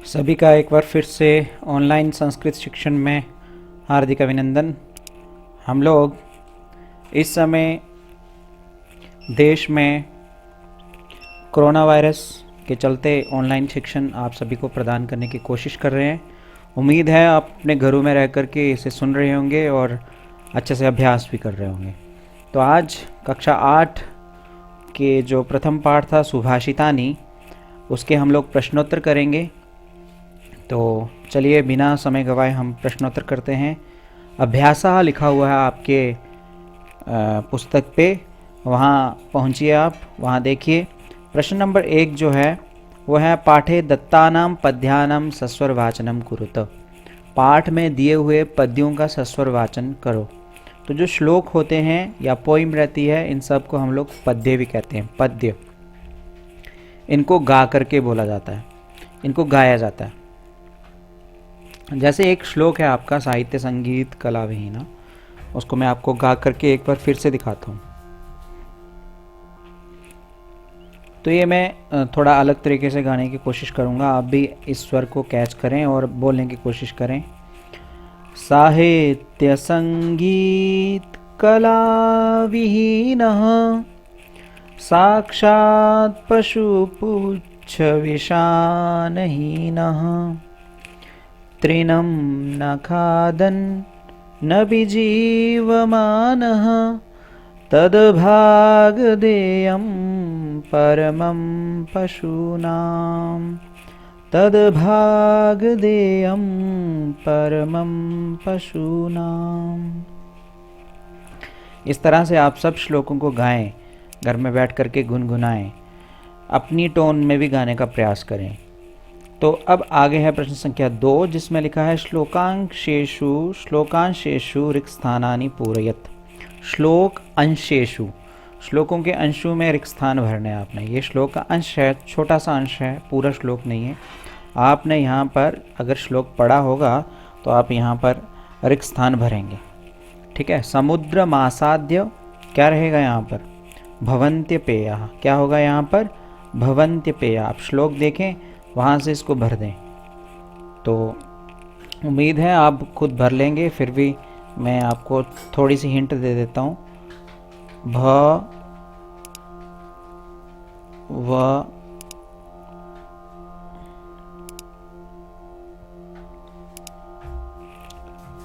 सभी का एक बार फिर से ऑनलाइन संस्कृत शिक्षण में हार्दिक अभिनंदन। हम लोग इस समय देश में कोरोना वायरस के चलते ऑनलाइन शिक्षण आप सभी को प्रदान करने की कोशिश कर रहे हैं। उम्मीद है आप अपने घरों में रह कर के इसे सुन रहे होंगे और अच्छे से अभ्यास भी कर रहे होंगे। तो आज कक्षा 8 के जो प्रथम पाठ था सुभाषितानि, उसके हम लोग प्रश्नोत्तर करेंगे। तो चलिए बिना समय गवाए हम प्रश्नोत्तर करते हैं। अभ्यासः लिखा हुआ है आपके पुस्तक पे, वहाँ पहुँचिए आप, वहाँ देखिए। प्रश्न नंबर 1 जो है वो है पाठे दत्तानां पद्यानां सस्वर वाचनम कुरुत। पाठ में दिए हुए पद्यों का सस्वर वाचन करो। तो जो श्लोक होते हैं या पोइम रहती है, इन सब को हम लोग पद्य भी कहते हैं। पद्य इनको गा करके बोला जाता है, इनको गाया जाता है। जैसे एक श्लोक है आपका साहित्य संगीत कला विहीना, उसको मैं आपको गा करके एक बार फिर से दिखाता हूँ। तो ये मैं थोड़ा अलग तरीके से गाने की कोशिश करूँगा, आप भी इस स्वर को कैच करें और बोलने की कोशिश करें। साहित्य संगीत कला विहीनः साक्षात् पशुपुच्छ विषानहीनः तृणं न खादन् न विजीवमानः तद्भागधेयं परमं पशूनां तद्भागधेयं परमं पशूनां। इस तरह से आप सब श्लोकों को गाएं, घर में बैठ करके गुनगुनाएं, अपनी टोन में भी गाने का प्रयास करें। तो अब आगे है प्रश्न संख्या 2, जिसमें लिखा है श्लोकांशेषु रिक्त स्थानानि पूरयत। श्लोक अंशेषु, श्लोकों के अंशों में रिक्त स्थान भरने हैं आपने। ये श्लोक का अंश है, छोटा सा अंश है, पूरा श्लोक नहीं है। आपने यहाँ पर अगर श्लोक पढ़ा होगा तो आप यहाँ पर रिक्त स्थान भरेंगे, ठीक है। समुद्र मासाद्य क्या रहेगा यहाँ पर? भवन्त्य पेयः। क्या होगा यहाँ पर? भवन्त्य पेयः। आप श्लोक देखें, वहाँ से इसको भर दें। तो उम्मीद है आप खुद भर लेंगे, फिर भी मैं आपको थोड़ी सी हिंट दे देता हूँ।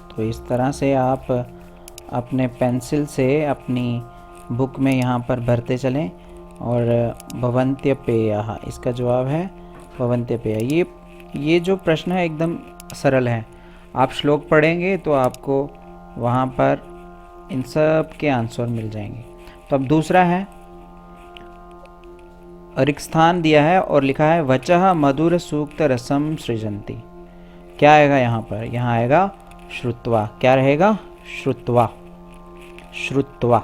तो इस तरह से आप अपने पेंसिल से अपनी बुक में यहाँ पर भरते चलें और भवन्त्य पेयः, इसका जवाब है भवन्त्य पेयः। ये जो प्रश्न है एकदम सरल है। आप श्लोक पढ़ेंगे तो आपको वहाँ पर इन सब के आंसर मिल जाएंगे। तो अब दूसरा है, रिक्त स्थान दिया है और लिखा है वचः मधुर सूक्त रसम सृजन्ति। क्या आएगा यहाँ पर? यहाँ आएगा श्रुत्वा। क्या रहेगा? श्रुत्वा। श्रुत्वा।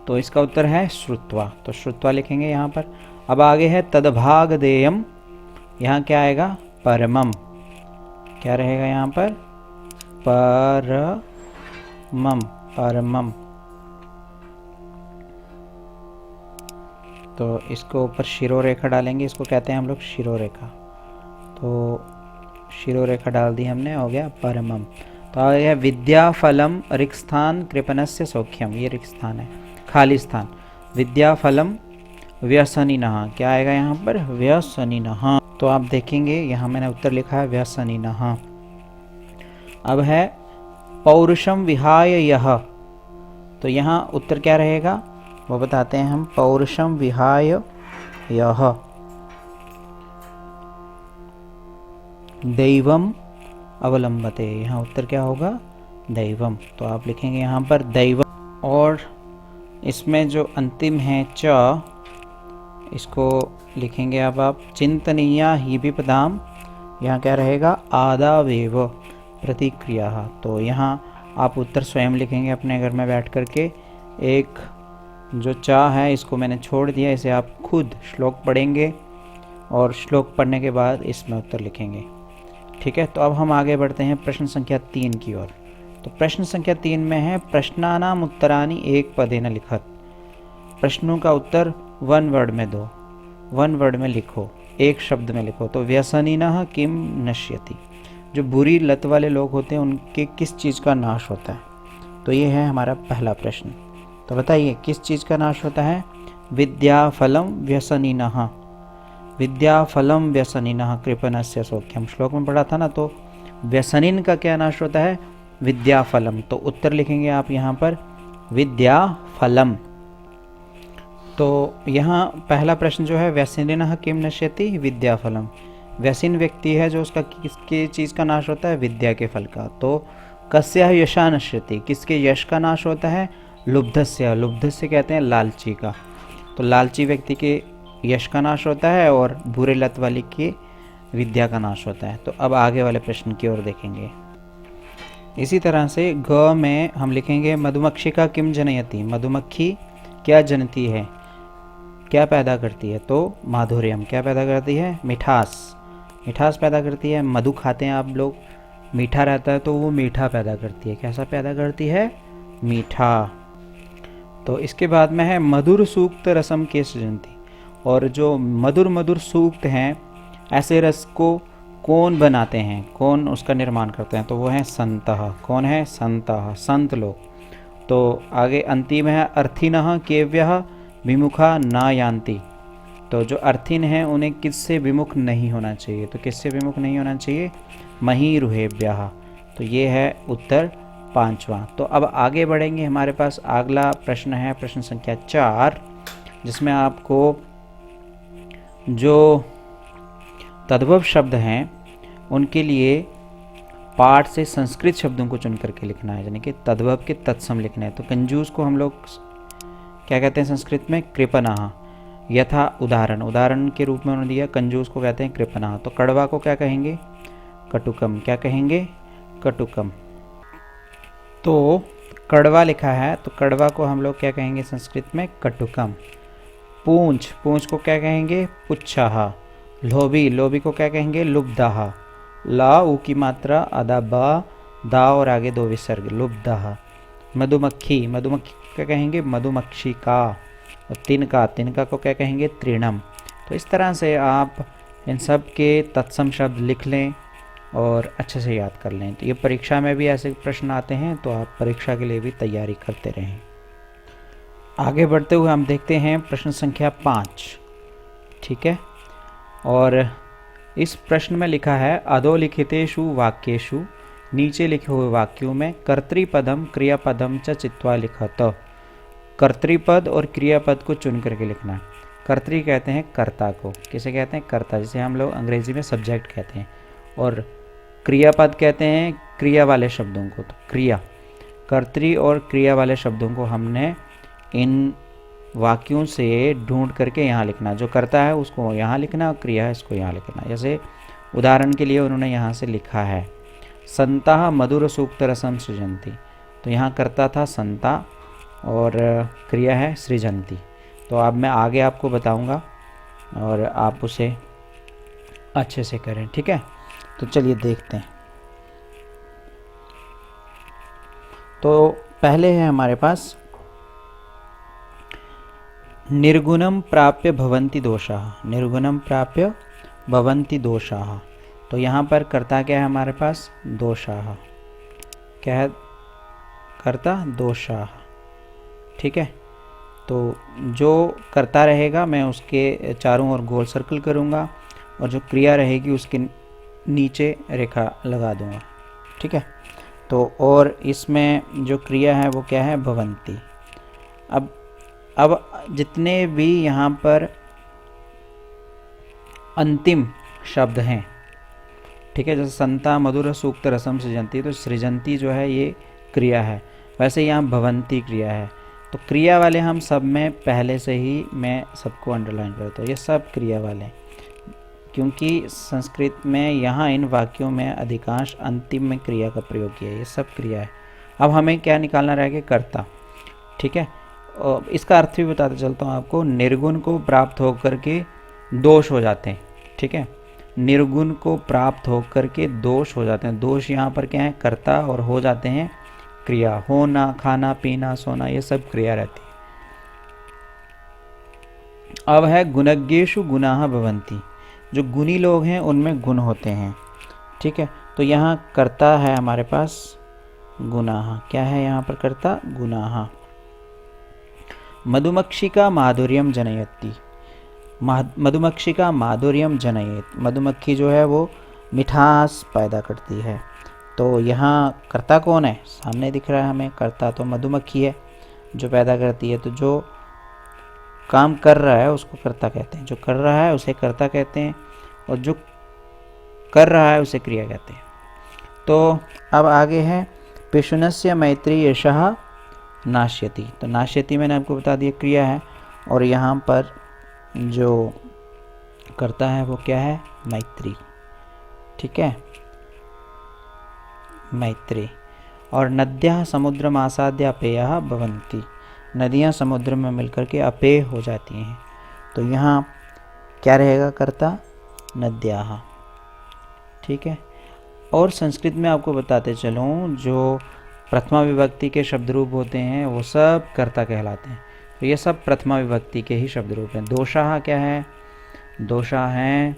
तो इसका उत्तर है श्रुत्वा। तो श्रुत्वा लिखेंगे यहाँ पर। अब आगे है तद्भागधेयम। यहाँ क्या आएगा? परमम। क्या रहेगा यहाँ पर? परमम। परमम। तो इसको ऊपर शिरोरेखा डालेंगे, इसको कहते हैं हम लोग शिरोरेखा। तो शिरोरेखा डाल दी हमने, हो गया परमम। तो आ गया विद्याफलम रिक्त स्थान कृपणस्य सौख्यम। ये रिक्त स्थान है, खाली स्थान। विद्याफलम व्यसनिनः। क्या आएगा यहाँ पर? व्यसनिनः। तो आप देखेंगे यहाँ मैंने उत्तर लिखा है व्यसनिनः। अब है पौरुषम विहाय यः। तो यहाँ उत्तर क्या रहेगा वो बताते हैं हम। पौरुषम विहाय यः दैवम अवलंबते। यहाँ उत्तर क्या होगा? दैवम। तो आप लिखेंगे यहाँ पर दैवम। और इसमें जो अंतिम है च, इसको लिखेंगे अब आप चिंतनीया ही भी पदाम। यहाँ क्या रहेगा? आदावेव प्रतिक्रिया। तो यहाँ आप उत्तर स्वयं लिखेंगे अपने घर में बैठ करके। एक जो चा है इसको मैंने छोड़ दिया, इसे आप खुद श्लोक पढ़ेंगे और श्लोक पढ़ने के बाद इसमें उत्तर लिखेंगे, ठीक है। तो अब हम आगे बढ़ते हैं प्रश्न संख्या 3 की ओर। तो प्रश्न संख्या 3 में है प्रश्नानाम उत्तरानि एक पदेन लिखत। प्रश्नों का उत्तर वन वर्ड में दो, वन वर्ड में लिखो। एक शब्द में लिखो। तो व्यसनिनः किम नश्यति, जो बुरी लत वाले लोग होते हैं उनके किस चीज़ का नाश होता है। तो ये है हमारा पहला प्रश्न। तो बताइए किस चीज़ का नाश होता है। विद्याफलम व्यसनिनः, विद्याफलम व्यसनिनः कृपणस्य सौख्यम, श्लोक में पढ़ा था ना। तो व्यसनिन का क्या नाश होता है, विद्याफलम। तो उत्तर लिखेंगे आप यहाँ पर विद्याफलम। तो यहाँ पहला प्रश्न जो है व्यसनिनः किम नश्यति विद्याफलम, व्यसीन व्यक्ति है जो उसका किसकी चीज़ का नाश होता है, विद्या के फल का। तो कस्य यशा नश्यति, किसके यश का नाश होता है, लुब्धस्य, लुब्धस्य कहते हैं लालची का। तो लालची व्यक्ति के यश का नाश होता है और बुरे लत वाली की विद्या का नाश होता है। तो अब आगे वाले प्रश्न की ओर देखेंगे। इसी तरह से ग में हम लिखेंगे मधुमक्षिका किम जनयति, मधुमक्खी क्या जनती है, क्या पैदा करती है। तो माधुर्यम, क्या पैदा करती है, मिठास, मिठास पैदा करती है। मधु खाते हैं आप लोग, मीठा रहता है तो वो मीठा पैदा करती है। कैसा पैदा करती है, मीठा। तो इसके बाद में है मधुर सूक्त रसम के सृजंती, और जो मधुर मधुर सूक्त हैं ऐसे रस को कौन बनाते हैं, कौन उसका निर्माण करते हैं। तो वो हैं संतः। कौन है, संतः, संत लोग। तो आगे अंतिम है अर्थिनः केव्यः विमुखा न यान्ति, तो जो अर्थिन हैं उन्हें किससे विमुख नहीं होना चाहिए। तो किससे विमुख नहीं होना चाहिए, महीरुहेभ्यः। तो ये है उत्तर 5वां। तो अब आगे बढ़ेंगे, हमारे पास अगला प्रश्न है प्रश्न संख्या 4, जिसमें आपको जो तद्भव शब्द हैं उनके लिए पाठ से संस्कृत शब्दों को चुन करके लिखना है, यानी कि तद्भव के तत्सम लिखना है। तो कंजूस को हम लोग क्या कहते हैं संस्कृत में, कृपणः। यथा उदाहरण, उदाहरण के रूप में उन्होंने दिया, कंजूस को कहते हैं कृपणः। तो कड़वा को क्या कहेंगे, कटुकम। क्या कहेंगे, कटुकम। तो कड़वा लिखा है तो कड़वा को हम लोग क्या कहेंगे संस्कृत में, कटुकम। पूंछ, पूंछ को क्या कहेंगे, पुच्छः। लोभी, लोभी को क्या कहेंगे, लुब्धः। ला ऊ की मात्रा अदा बा दा और आगे 2 विसर्ग, लुब्धः। मधुमक्खी, मधुमक्खी को क्या कहेंगे, मधुमक्षिका। और तिनका, तिनका को क्या कहेंगे, तृणम। तो इस तरह से आप इन सब के तत्सम शब्द लिख लें और अच्छे से याद कर लें। तो ये परीक्षा में भी ऐसे प्रश्न आते हैं, तो आप परीक्षा के लिए भी तैयारी करते रहें। आगे बढ़ते हुए हम देखते हैं प्रश्न संख्या 5, ठीक है। और इस प्रश्न में लिखा है अधोलिखितेषु वाक्येषु, नीचे लिखे हुए वाक्यों में कर्तृपदम क्रियापदम च चित्वा लिखत। कर्तृपद और क्रियापद को चुन करके लिखना। कर्तृ कहते हैं कर्ता को, किसे कहते हैं, कर्ता, जिसे हम लोग अंग्रेजी में सब्जेक्ट कहते हैं। और क्रियापद कहते हैं क्रिया वाले शब्दों को। तो क्रिया, कर्तृ और क्रिया वाले शब्दों को हमने इन वाक्यों से ढूंढ करके यहाँ लिखना। जो करता है उसको यहाँ लिखना और क्रिया है इसको यहाँ लिखना। जैसे उदाहरण के लिए उन्होंने यहाँ से लिखा है संता मधुर सूक्त रसम सृजंती। तो यहाँ करता था संता और क्रिया है सृजंती। तो अब मैं आगे आपको बताऊँगा और आप उसे अच्छे से करें, ठीक है। तो चलिए देखते हैं। तो पहले है हमारे पास निर्गुणम प्राप्य भवन्ति दोषाः, निर्गुणम प्राप्य भवन्ति दोषाः। तो यहाँ पर कर्ता क्या है हमारे पास, दोषाः। क्या है कर्ता, दोषाः, ठीक है। तो जो कर्ता रहेगा मैं उसके चारों ओर गोल सर्कल करूँगा और जो क्रिया रहेगी उसके नीचे रेखा लगा दूँगा, ठीक है। तो और इसमें जो क्रिया है वो क्या है, भवन्ति। अब जितने भी यहाँ पर अंतिम शब्द हैं, ठीक है, जैसे संता मधुर सूक्त रसम सृजंती, तो सृजंती जो है ये क्रिया है, वैसे यहाँ भवंती क्रिया है। तो क्रिया वाले हम सब में पहले से ही मैं सबको अंडरलाइन करता हूँ, ये सब क्रिया वाले, क्योंकि संस्कृत में यहाँ इन वाक्यों में अधिकांश अंतिम में क्रिया का प्रयोग किया है, ये सब क्रिया है। अब हमें क्या निकालना रहेगा, कर्ता, ठीक है। और इसका अर्थ भी बताते चलता हूँ आपको। निर्गुण को प्राप्त होकर के दोष हो जाते हैं, ठीक है। निर्गुण को प्राप्त होकर के दोष हो जाते हैं। दोष यहाँ पर क्या है, कर्ता, और हो जाते हैं क्रिया। होना, खाना, पीना, सोना, ये सब क्रिया रहती है। अब है गुणज्ञेषु गुणाः भवन्ति। जो गुणी लोग हैं उनमें गुण होते हैं। ठीक है, तो यहाँ कर्ता है हमारे पास गुणाः। क्या है यहाँ पर कर्ता? गुणाः। मधुमक्षिका माधुर्यम जनयति। मधुमक्षिका माधुर्यम जनयेत। मधुमक्खी जो है वो मिठास पैदा करती है। तो यहाँ कर्ता कौन है? सामने दिख रहा है हमें, कर्ता तो मधुमक्खी है जो पैदा करती है। तो जो काम कर रहा है उसको कर्ता कहते हैं, जो कर रहा है उसे कर्ता कहते हैं, और जो कर रहा है उसे क्रिया कहते हैं। तो अब आगे है पिशुनस्य मैत्री यशः नाश्यति। तो नाश्यति मैंने आपको बता दिया क्रिया है, और यहाँ पर जो करता है वो क्या है? मैत्री। ठीक है, मैत्री। और नद्यः समुद्रम आसाद्य अपेयः भवन्ति। नदियाँ समुद्र में मिलकर के अपेय हो जाती हैं। तो यहाँ क्या रहेगा? कर्ता नद्याः। ठीक है, और संस्कृत में आपको बताते चलूँ, जो प्रथमा विभक्ति के शब्द रूप होते हैं वो सब कर्ता कहलाते हैं। तो ये सब प्रथमा विभक्ति के ही शब्द रूप हैं। दोषाः क्या है? दोषा है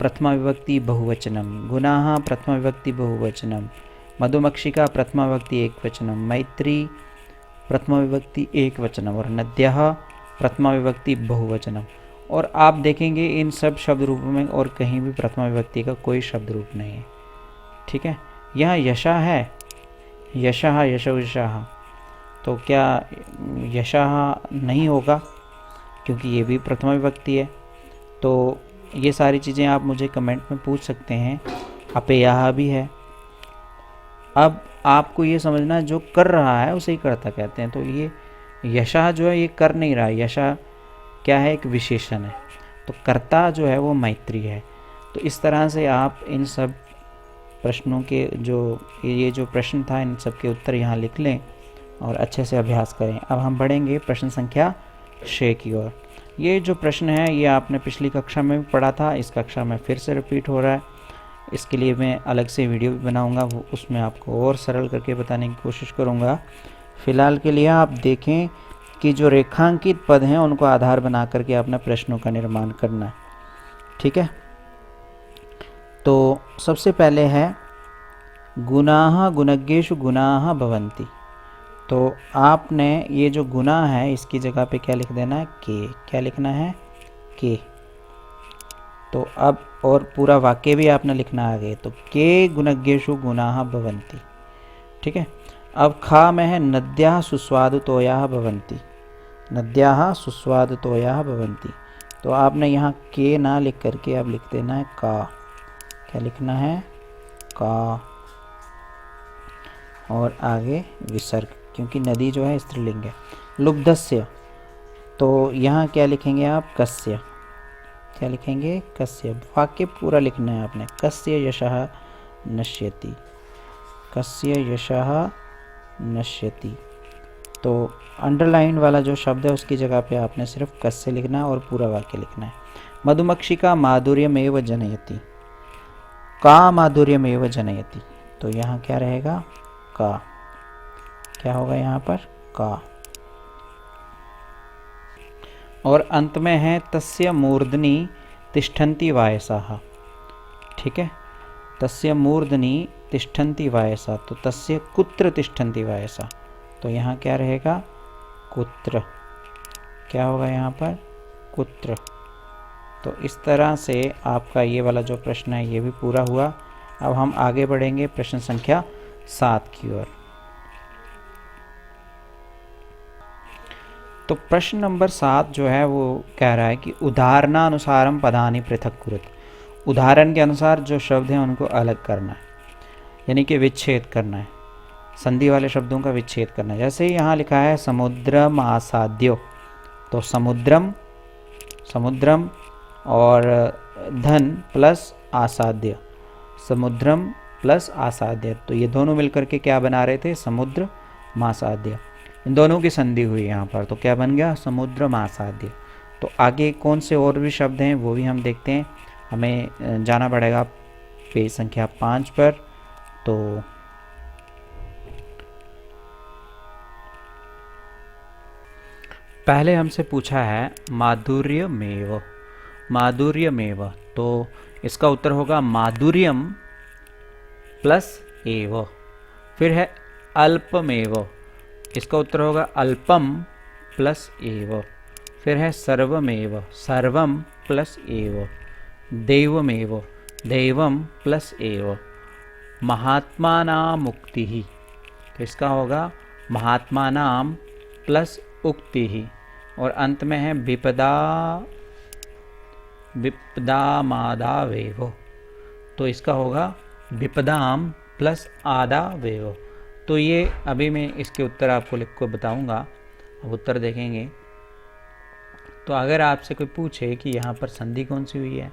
प्रथमा विभक्ति बहुवचनम। गुणाः प्रथमा विभक्ति बहुवचनम। मधुमक्षिका प्रथमा विभक्ति एकवचनम। मैत्री प्रथमा विभक्ति एकवचनम। और नद्यः प्रथमा विभक्ति बहुवचनम। और आप देखेंगे इन सब शब्द रूपों में और कहीं भी प्रथमा विभक्ति का कोई शब्द रूप नहीं है। ठीक है, यहाँ यशा है, यशः यशो यशाः, तो क्या यशाः नहीं होगा? क्योंकि ये भी प्रथमा विभक्ति है। तो ये सारी चीज़ें आप मुझे कमेंट में पूछ सकते हैं। अपेयः भी है। अब आपको ये समझना जो कर रहा है उसे ही कर्ता कहते हैं। तो ये यशः जो है ये कर नहीं रहा है, यशः क्या है? एक विशेषण है। तो कर्ता जो है वो मैत्री है। तो इस तरह से आप इन सब प्रश्नों के ये जो प्रश्न था इन सब के उत्तर यहाँ लिख लें और अच्छे से अभ्यास करें। अब हम बढ़ेंगे प्रश्न संख्या 6 की ओर। ये जो प्रश्न है ये आपने पिछली कक्षा में भी पढ़ा था, इस कक्षा में फिर से रिपीट हो रहा है। इसके लिए मैं अलग से वीडियो भी बनाऊंगा, वो उसमें आपको और सरल करके बताने की कोशिश करूंगा। फिलहाल के लिए आप देखें कि जो रेखांकित पद हैं उनको आधार बना करके अपने प्रश्नों का निर्माण करना है। ठीक है, तो सबसे पहले है गुणाः गुणज्ञेषु गुणाः भवन्ति। तो आपने ये जो गुना है इसकी जगह पे क्या लिख देना है? के। क्या लिखना है? के। तो अब और पूरा वाक्य भी आपने लिखना आगे। तो के गुणज्ञेषु गुणाः भवन्ति। ठीक है, अब खा में है नद्याः सुस्वादुतोयाः भवन्ति। नद्याः सुस्वादुतोयाः भवन्ति। तो आपने यहाँ के ना लिख करके अब लिख देना है का। क्या लिखना है? का। और आगे विसर्ग, क्योंकि नदी जो है स्त्रीलिंग है। लुब्धस्य, तो यहाँ क्या लिखेंगे आप? कस्य। क्या लिखेंगे? कस्य। वाक्य पूरा लिखना है आपने। कस्य यशः नश्यति। कस्य यशः नश्यति। तो अंडरलाइन वाला जो शब्द है उसकी जगह पे आपने सिर्फ कस्य लिखना है और पूरा वाक्य लिखना है। मधुमक्षिका माधुर्यमेव जनयति। का माधुर्यमेव जनयति। तो यहाँ क्या रहेगा? का। क्या होगा यहाँ पर? का। और अंत में है तस्य मूर्धनि तिष्ठन्ति वायसाः। ठीक है, तस्य मूर्धनि तिष्ठन्ति वायसा। तो तस्य कुत्र तिष्ठन्ति वायसा। तो यहाँ क्या रहेगा? कुत्र। क्या होगा यहाँ पर? कुत्र। तो इस तरह से आपका ये वाला जो प्रश्न है ये भी पूरा हुआ। अब हम आगे बढ़ेंगे प्रश्न संख्या 7 की ओर। तो प्रश्न नंबर 7 जो है वो कह रहा है कि उदाहरणानुसारम पदानि पृथक कुरुत। उदाहरण के अनुसार जो शब्द हैं उनको अलग करना है, यानी कि विच्छेद करना है, संधि वाले शब्दों का विच्छेद करना है। जैसे यहाँ लिखा है समुद्रम आसाद्यो। तो समुद्रम, समुद्रम और धन प्लस आसाद्य, समुद्रम प्लस आसाद्य। तो ये दोनों मिलकर के क्या बना रहे थे? समुद्र मासाद्य। इन दोनों की संधि हुई यहाँ पर, तो क्या बन गया? समुद्र मासाद्य। तो आगे कौन से और भी शब्द हैं वो भी हम देखते हैं। हमें जाना पड़ेगा पेज संख्या 5 पर। तो पहले हमसे पूछा है माधुर्यमेव, माधुर्यमेव, तो इसका उत्तर होगा माधुर्यम प्लस एव। फिर है अल्पमेव, इसका उत्तर होगा अल्पम प्लस एव। फिर है सर्वमेव, सर्वम प्लस एव। देवमेव, देवम प्लस एव। महात्मानां मुक्ति ही, तो इसका होगा महात्मानां प्लस उक्ति ही। और अंत में है विपदा, विपदामादावेव, तो इसका होगा विपदाम प्लस आदावेव। तो ये अभी मैं इसके उत्तर आपको लिख कर बताऊंगा। अब उत्तर देखेंगे तो अगर आपसे कोई पूछे कि यहाँ पर संधि कौन सी हुई है,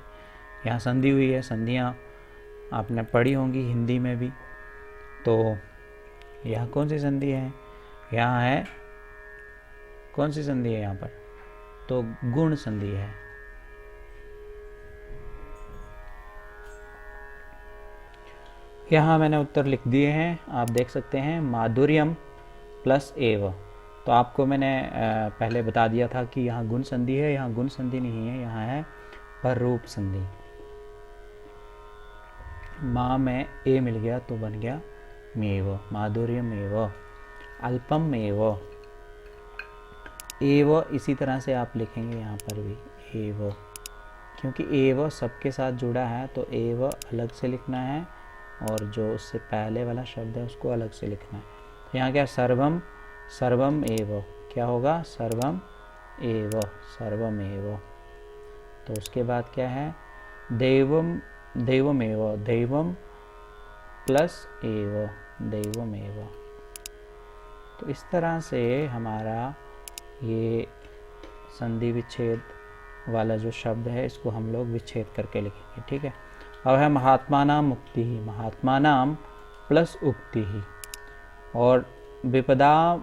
यहाँ संधि हुई है, संधियाँ आपने पढ़ी होंगी हिंदी में भी, तो यहाँ कौन सी संधि है, यहाँ है कौन सी संधि है यहाँ पर, तो गुण संधि है। यहाँ मैंने उत्तर लिख दिए हैं, आप देख सकते हैं माधुर्यम प्लस एव। तो आपको मैंने पहले बता दिया था कि यहाँ गुण संधि है, यहाँ गुण संधि नहीं है, यहाँ है पररूप संधि। माँ में ए मिल गया तो बन गया मेव, माधुर्यमेव। अल्पमेव, एव इसी तरह से आप लिखेंगे यहाँ पर भी एव, क्योंकि एव सबके साथ जुड़ा है तो एव अलग से लिखना है और जो उससे पहले वाला शब्द है उसको अलग से लिखना है। यहाँ क्या सर्वम, सर्वम एव, क्या होगा सर्वम एव, सर्वम एव। तो उसके बाद क्या है देवम, देवमेव, देवम प्लस एव, देवमेव। तो इस तरह से हमारा ये संधि विच्छेद वाला जो शब्द है इसको हम लोग विच्छेद करके लिखेंगे, ठीक है। अब है महात्मानां मुक्ति ही, महात्मानां प्लस उक्ति ही। और विपदा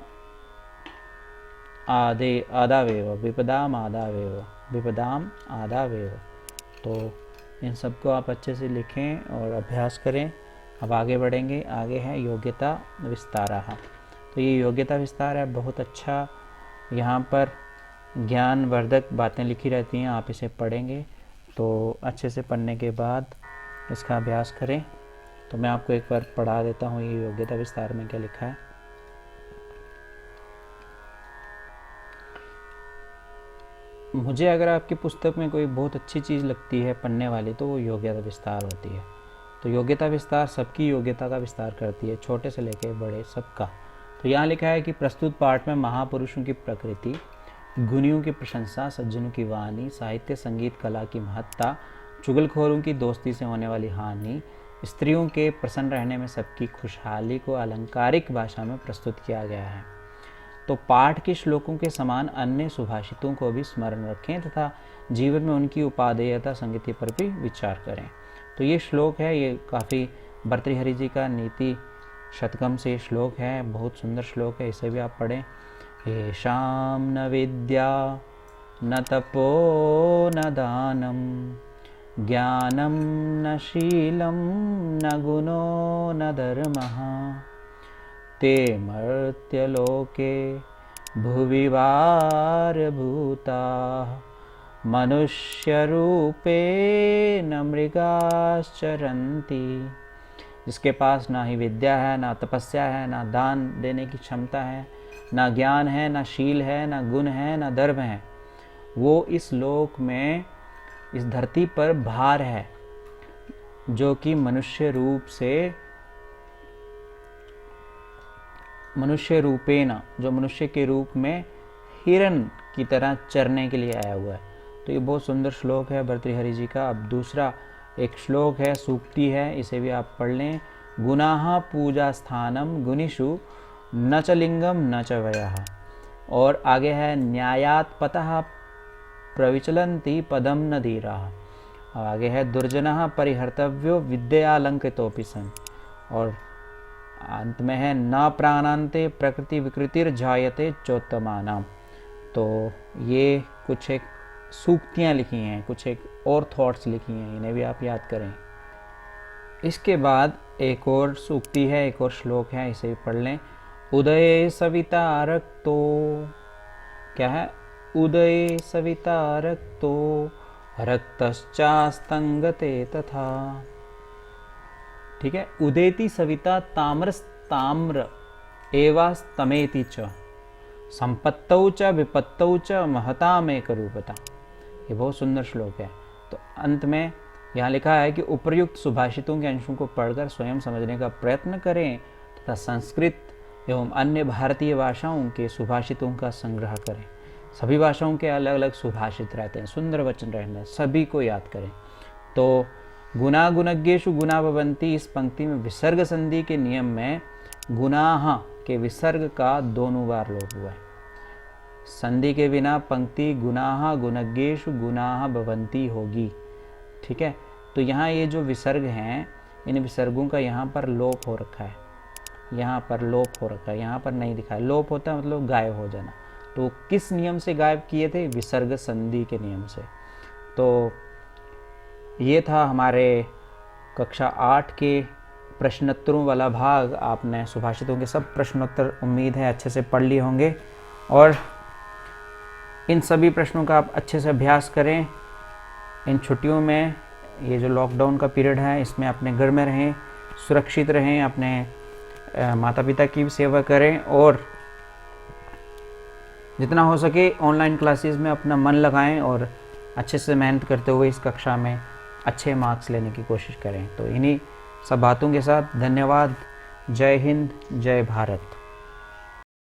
आदावेव, विपदाम आदावेव, विपदाम आदावेव। तो इन सबको आप अच्छे से लिखें और अभ्यास करें। अब आगे बढ़ेंगे, आगे है योग्यता विस्तारः। तो ये योग्यता विस्तार है, बहुत अच्छा, यहाँ पर ज्ञानवर्धक बातें लिखी रहती हैं। आप इसे पढ़ेंगे तो अच्छे से पढ़ने के बाद इसका अभ्यास करें। तो मैं आपको एक बार पढ़ा देता हूँ ये योग्यता विस्तार में क्या लिखा है। मुझे अगर आपकी पुस्तक में कोई बहुत अच्छी चीज़ लगती है पढ़ने वाली तो वो योग्यता विस्तार होती है। तो योग्यता विस्तार सबकी योग्यता का विस्तार करती है, छोटे से लेकर बड़े सबका। तो यहाँ लिखा है कि प्रस्तुत पाठ में महापुरुषों की प्रकृति, गुणियों की प्रशंसा, सज्जनों की वाणी, साहित्य संगीत कला की महत्ता, चुगलखोरों की दोस्ती से होने वाली हानि, स्त्रियों के प्रसन्न रहने में सबकी खुशहाली को अलंकारिक भाषा में प्रस्तुत किया गया है। तो पाठ के श्लोकों के समान अन्य सुभाषितों को भी स्मरण रखें तथा जीवन में उनकी उपादेयता संगति पर भी विचार करें। तो ये श्लोक है, ये काफ़ी भर्तृहरि जी का नीति शतकम से श्लोक है, बहुत सुंदर श्लोक है, इसे भी आप पढ़ें। येषां न विद्या न तपो न दानम ज्ञानम न शीलम न गुणो न धर्मः ते मर्त्यलोके भुवि वारभूताः मनुष्यरूपेण मृगाश्चरन्ति। जिसके पास ना ही विद्या है, ना तपस्या है, ना दान देने की क्षमता है, ना ज्ञान है, ना शील है, ना गुण है, ना धर्म है, वो इस लोक में, इस धरती पर भार है, जो कि मनुष्य रूपेण, जो मनुष्य के रूप में हिरण की तरह चरने के लिए आया हुआ है। तो ये बहुत सुंदर श्लोक है भर्तृहरि जी का। अब दूसरा एक श्लोक है, सूक्ति है, इसे भी आप पढ़ लें। गुणाः पूजा स्थानम गुणिषु न च लिंगम न च वयः। और आगे है न्यायात् पतः प्रविचलन्ति पदम न धीराः। और आगे है दुर्जनः परिहर्तव्यो विद्यालंकृतोऽपि सन्। और अंत में है न प्राणान्ते प्रकृति विकृतिर्जायते चोत्तमानाम। तो ये कुछ एक सूक्तियाँ लिखी हैं, कुछ एक और थॉट्स लिखी हैं, इन्हें भी आप याद करें। इसके बाद एक और सूक्ति है, एक और श्लोक है, इसे भी पढ़ लें। उदये सविता रक्तो क्या है, उदये सविता रक्तो रक्तश्चास्तंगते तथा। ठीक है, उदेति सविता ताम्रस्ताम्र एवास्तमेति च संपत्तौ च विपत्तौ च महतामेक रूपता। ये बहुत सुंदर श्लोक है। तो अंत में यहाँ लिखा है कि उपर्युक्त सुभाषितों के अंशों को पढ़कर स्वयं समझने का प्रयत्न करें तथा संस्कृत एवं अन्य भारतीय भाषाओं के सुभाषितों का संग्रह करें। सभी भाषाओं के अलग अलग सुभाषित रहते हैं, सुंदर वचन रहते हैं, सभी को याद करें। तो गुना गुणज्ञेषु गुना भवन्ति, इस पंक्ति में विसर्ग संधि के नियम में गुनाह के विसर्ग का दोनों बार लोप हुआ है। संधि के बिना पंक्ति गुनाह गुणज्ञेषु गुनाह भवन्ति होगी। ठीक है, तो यहाँ ये जो विसर्ग हैं, इन विसर्गों का यहाँ पर लोप हो रखा है, यहाँ पर लोप हो रखा है, यहाँ पर नहीं दिखा है। लोप होता है मतलब गायब हो जाना। तो किस नियम से गायब किए थे? विसर्ग संधि के नियम से। तो ये था हमारे कक्षा 8 के प्रश्नोत्तरों वाला भाग। आपने सुभाषितों के सब प्रश्नोत्तर उम्मीद है अच्छे से पढ़ लिए होंगे, और इन सभी प्रश्नों का आप अच्छे से अभ्यास करें। इन छुट्टियों में, ये जो लॉकडाउन का पीरियड है, इसमें अपने घर में रहें, सुरक्षित रहें, अपने माता पिता की भी सेवा करें, और जितना हो सके ऑनलाइन क्लासेस में अपना मन लगाएं और अच्छे से मेहनत करते हुए इस कक्षा में अच्छे मार्क्स लेने की कोशिश करें। तो इन्हीं सब बातों के साथ धन्यवाद। जय हिंद, जय भारत।